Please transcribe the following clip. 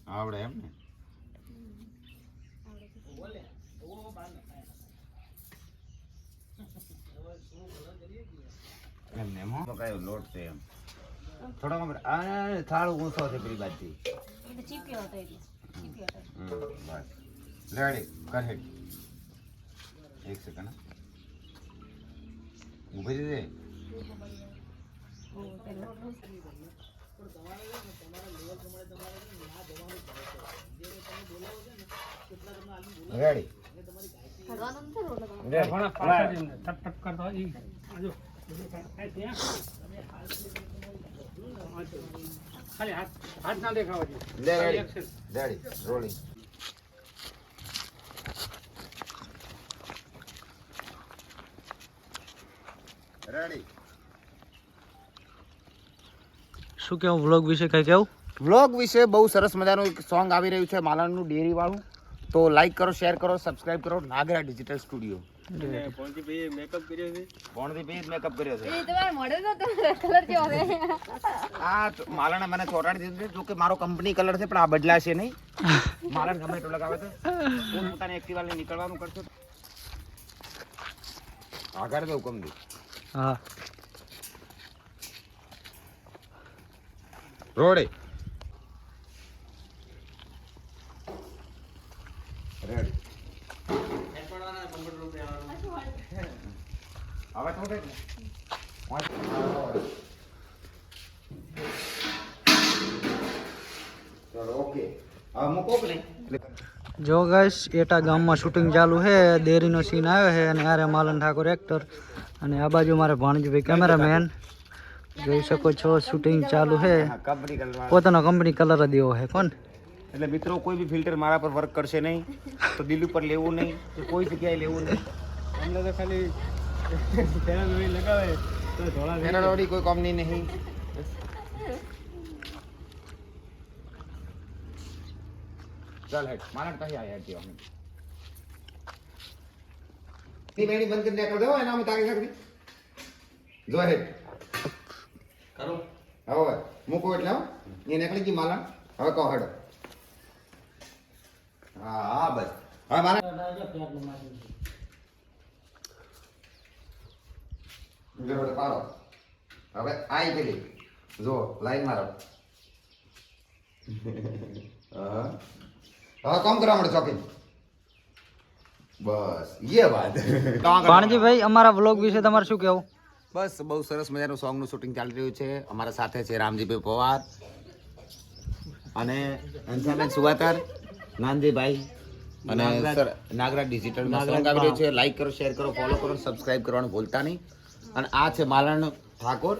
આવડે એમ ને એમને એમ હો કયો લોટ છે એમ થોડો આ થાળ ઊંચો છે પેલી બાજુથી ચીપ્યો હતો એટલે ચીપ્યો હતો બસ રેડી કર હેડ એક સેકન્ડ ઊભી રહે રેડી હાથ ના દેખાવા રેડી રોલિંગ રેડી શું કેવું વ્લોગ વિશે કઈ કેવું? વ્લોગ વિશે બહુ સરસ મજાનું એક સોંગ આવી રહ્યું છે માલણનું ડેરી વાળું, તો લાઈક કરો, શેર કરો, સબસ્ક્રાઇબ કરો. Nagara digital studio. પોણજીભાઈએ મેકઅપ કર્યો છે. પોણજીભાઈએ મેકઅપ કર્યો છે. એ તમારો મોડેલ તો કલર કેવો છે? આ માલણે મને ચોરાડી દીધું છે, જો કે મારો કંપની કલર છે પણ આ બદલાશે નહીં. માલણ ગમે એટલો લગાવે છે, પોતાની એક્ટિવા લઈને નીકળવાનું કરશે. આગળ તો હુકમ દે. હા રોડે રેડી હવે તો દે ચલો ઓકે હવે મૂકો કે નહીં. જો ગાઈસ એટા ગામમાં શૂટિંગ ચાલુ છે, દેરીનો સીન આવ્યો છે અને આરે માલન ઠાકોર એક્ટર અને આ બાજુ મારે ભાણજીભાઈ કેમેરામેન. જોઈ શકો છો શૂટિંગ ચાલુ છે, કંપની કલર પોતાનો કંપની કલર જ એવો છે. કોણ એટલે મિત્રો કોઈ બી ફિલ્ટર મારા પર વર્ક કરશે નહીં, તો દિલ ઉપર લેવું નહીં, તો કોઈ જગ્યાએ લેવું નહીં. અમને તો ખાલી પેલા દોરી લગાવે તો ધોળા એના દોડી કોઈ કંપની નહીં. ચાલ હેડ મારા કहीं આયા કે અમે ની મેણી બંધ કરીને કર દો એના માં તારી શકતી જો હેડ કરો હવે મૂકો એટલે એ નીકળી ગઈ માલા. હવે કહો હેડ. હા હા બસ હવે મારા જો હેડ પારો. હવે આઈ પેલી જો લાઈન મારો. હા હા કામ કરવા મળે ચોકી. બસ ये बात. ભાણજીભાઈ અમારા વ્લોગ વિશે તમારે શું કહેવું? બસ બહુ સરસ મજાનું સોંગનું શૂટિંગ ચાલી રહ્યું છે. અમારા સાથે છે રામજીભાઈ પવાર અને અંશાબેન સુવાતર, નાનજીભાઈ અને નાગરાજ ડિજિટલમાં સોંગ આવી રહ્યું છે. લાઈક કરો, શેર કરો, ફોલો કરો, સબસ્ક્રાઇબ કરવાનું ભૂલતા નહીં. અને આ છે માલણ ઠાકોર.